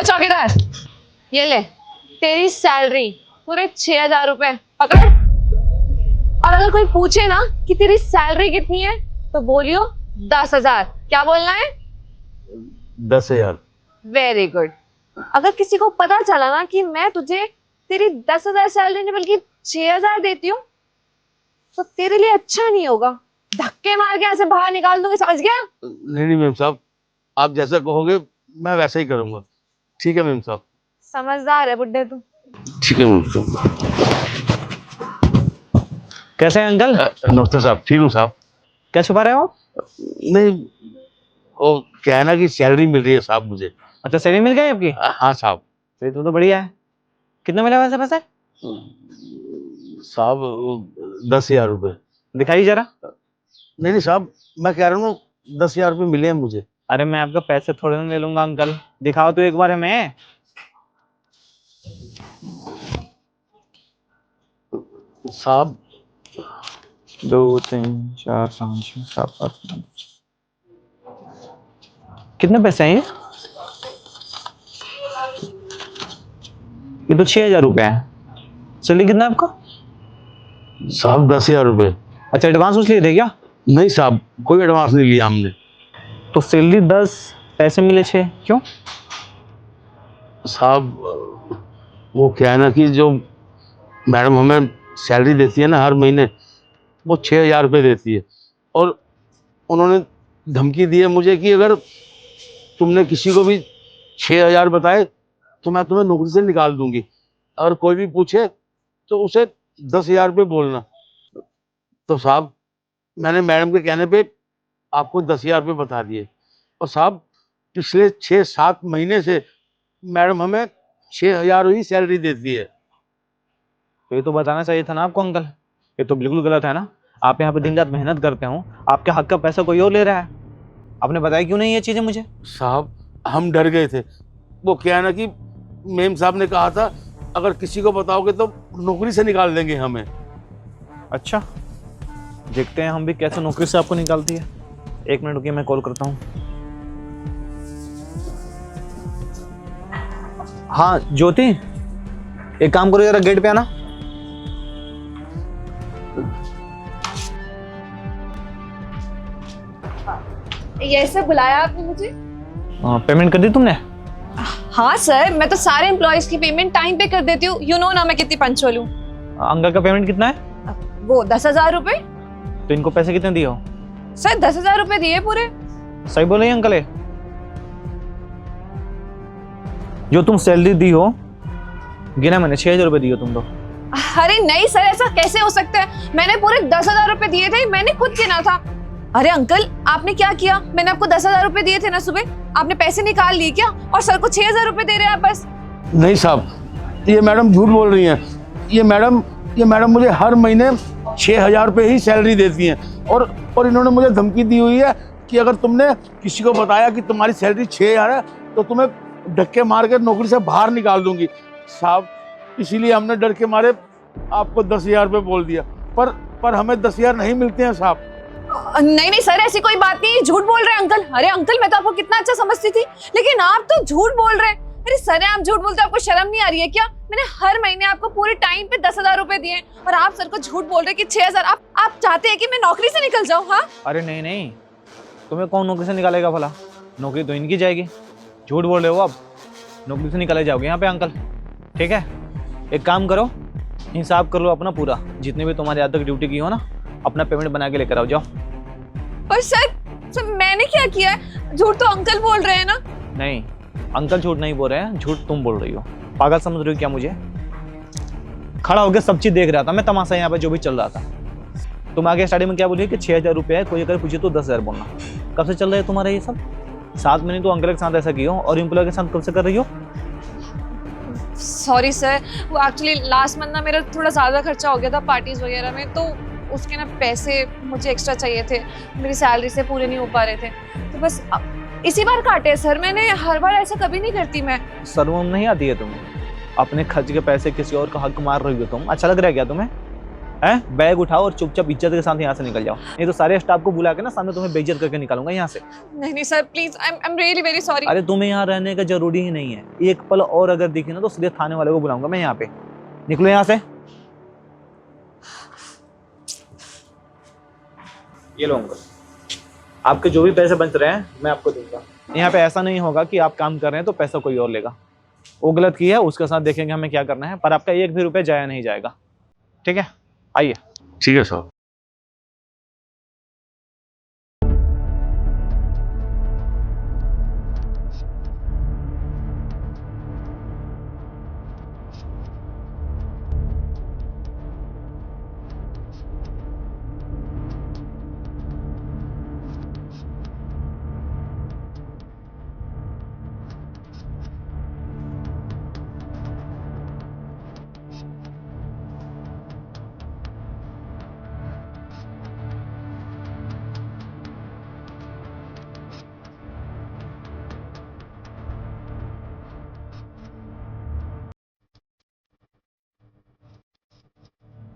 चौकीदार, ये ले तेरी सैलरी पूरे 6,000 रुपए पकड़। और अगर कोई पूछे ना कि तेरी सैलरी कितनी है तो बोलियो 10,000। क्या बोलना है? 10,000। Very good. अगर किसी को पता चला ना कि मैं तुझे तेरी 10,000 सैलरी नहीं बल्कि 6,000 देती हूँ तो तेरे लिए अच्छा नहीं होगा। धक्के मार के ऐसे बाहर निकाल दूंगी, समझ गया? नहीं मैम साहब, आप जैसा कहोगे मैं वैसा ही करूंगा। ठीक है मैम साहब। समझदार है बुड्ढे तू। ठीक है मैम साहब। कैसे हैं अंकल? नमस्ते साहब। ठीक हूँ साहब। क्या छुपा रहे हो आप? नहीं, वो क्या है ना कि सैलरी मिल रही है साहब मुझे। अच्छा, सैलरी मिल गई आपकी? हाँ साहब। तो बढ़िया है। कितना मिला वैसे पैसे? साहब 10,000 रुपये। दिखाइए जरा। नहीं साहब, मैं कह रहा हूँ 10,000 रुपये मिले हैं मुझे। अरे मैं आपका पैसे थोड़े ना ले लूंगा अंकल, दिखाओ तो एक बार हमें। साहब 2 3 4 5 6 7 8 कितने पैसे हैं ये तो 6,000 रुपए है। सैलरी कितना है आपका? साहब 10,000 रुपये। अच्छा, एडवांस उसलिए थे क्या? नहीं साहब, कोई एडवांस नहीं लिया हमने। तो सैलरी 10, पैसे मिले 6, क्यों? साहब वो क्या है ना कि जो मैडम हमें सैलरी देती है ना हर महीने, वो 6,000 रुपये देती है। और उन्होंने धमकी दी है मुझे कि अगर तुमने किसी को भी 6,000 बताए तो मैं तुम्हें नौकरी से निकाल दूंगी। अगर कोई भी पूछे तो उसे 10,000 रुपये बोलना। तो साहब मैंने मैडम के कहने पे आपको 10,000 रुपये बता दिए। और साहब पिछले 6-7 महीने से मैडम हमें 6,000 ही सैलरी देती है। तो ये तो बताना चाहिए था ना आपको अंकल। ये तो बिल्कुल गलत है ना। आप यहाँ पे दिन रात मेहनत करते हो, आपके हक का पैसा कोई और ले रहा है। आपने बताया क्यों नहीं ये चीजें मुझे? साहब हम डर गए थे। वो क्या है ना कि मेम साहब ने कहा था अगर किसी को बताओगे तो नौकरी से निकाल देंगे हमें। अच्छा, देखते हैं हम भी कैसे नौकरी से आपको निकालती है। 1 मिनट रुकिए, मैं कॉल करता हूँ। हाँ ज्योति, एक काम करो जरा, गेट पे आना। ये ऐसे बुलाया आपने मुझे? पेमेंट कर दी तुमने? हाँ सर, मैं तो सारे एम्प्लॉयज की पेमेंट टाइम पे कर देती हूँ। यू नो ना मैं कितनी पंचुअल हूँ। अंकल का पेमेंट कितना है? वो 10,000 रुपए। तो इनको पैसे कितने दिए हो? सर 10,000 रुपए दिए पूरे। सही बोले अंकल है? जो तुम सैलरी दी हो गिना मैंने, 6,000 रुपए दिए तुम तो। अरे नहीं सर, ऐसा कैसे हो सकता है? मैंने पूरे 10,000 रुपए दिए थे, मैंने खुद गिना था। अरे अंकल आपने क्या किया? मैंने आपको 10,000 रुपए दिए थे ना सुबह, आपने पैसे निकाल लिए क्या? और सर को 6,000 रुपए दे रहे हैं आप बस। नहीं साहब, ये मैडम झूठ बोल रही हैं। ये मैडम मुझे हर महीने 6,000 रुपये ही सैलरी देती हैं। और इन्होंने मुझे धमकी दी हुई है कि अगर तुमने किसी को बताया कि तुम्हारी सैलरी 6,000 है तो तुम्हें धक्के मार के नौकरी से बाहर निकाल दूंगी। साहब इसीलिए हमने डर के मारे आपको 10,000 रुपये बोल दिया। पर हमें 10,000 नहीं मिलते हैं साहब। नहीं नहीं सर, ऐसी कोई बात नहीं, झूठ बोल रहे हैं अंकल। अरे अंकल मैं तो आपको कितना अच्छा समझती थी, लेकिन आप तो झूठ बोल रहे हैं। अरे सर आप झूठ बोलते, आपको शर्म नहीं आ रही है क्या? मैंने हर महीने आपको पूरे टाइम पे 10,000 रुपए दिए और आप सर को झूठ बोल रहे कि 6,000। आप चाहते हैं कि मैं नौकरी से निकल जाऊँ? हाँ अरे नहीं नहीं, तुम्हें कौन नौकरी से निकालेगा भला? नौकरी तो इनकी जाएगी। झूठ बोल रहे हो आप, नौकरी से निकाले जाओगे यहाँ पे अंकल। ठीक है, एक काम करो, हिसाब कर लो अपना पूरा, जितने भी तुम्हारे आज तक ड्यूटी की हो ना, अपना पेमेंट बना के लेकर आओ, जाओ। पर सर मैंने क्या किया है? झूठ तो अंकल बोल रहे हैं ना। नहीं, अंकल झूठ नहीं बोल रहे हैं, झूठ तुम बोल रही हो। पागल समझ रही हो क्या मुझे? खड़ा होकर सब चीज देख रहा था मैं, तमाशा यहाँ पे जो भी चल रहा था। तुम आगे स्टार्टिंग में क्या बोली कि 6,000 रुपये है, कोई अगर पूछे तो 10,000 बोलना। कब से चल रहा है तुम्हारा ये सब? 7 महीने तो अंकल के साथ ऐसा किया हो, और एम्प्लॉय के साथ कब से कर रही हो? सॉरी सर, वो एक्चुअली लास्ट मंथ ना मेरा थोड़ा ज़्यादा खर्चा हो गया था पार्टीज वगैरह में, तो उसके ना पैसे मुझे एक्स्ट्रा चाहिए थे, मेरी सैलरी से पूरे नहीं हो पा रहे थे, तो बस इसी बार काटे सर। मैंने हर बार ऐसा कभी नहीं करती मैं। शर्म नहीं आती है तुम्हें? अपने खर्च के पैसे किसी और का हक मार रही हो तुम, अच्छा लग रहा है क्या तुम्हें? हैं? बैग उठाओ और चुपचाप इज्जत के साथ यहाँ से निकल जाओ, नहीं तो सारे स्टाफ को बुला के ना सामने तुम्हें बेइज्जत करके निकालूंगा यहाँ से। नहीं नहीं sir please, I am really very sorry. अरे तुम्हें यहाँ रहने का जरूरी ही नहीं है, एक पल और अगर दिखी ना तो सीधे थाने वाले को बुलाऊंगा मैं यहाँ पे। निकलो यहाँ से। ये लो अंकल, आपके जो भी पैसे बच रहे हैं मैं आपको दूंगा। यहाँ पे ऐसा नहीं होगा कि आप काम कर रहे हैं तो पैसा कोई और लेगा। वो गलत किया है, उसके साथ देखेंगे हमें क्या करना है, पर आपका 1 भी रुपया जाया नहीं जाएगा। ठीक है, आइए। ठीक है साहब।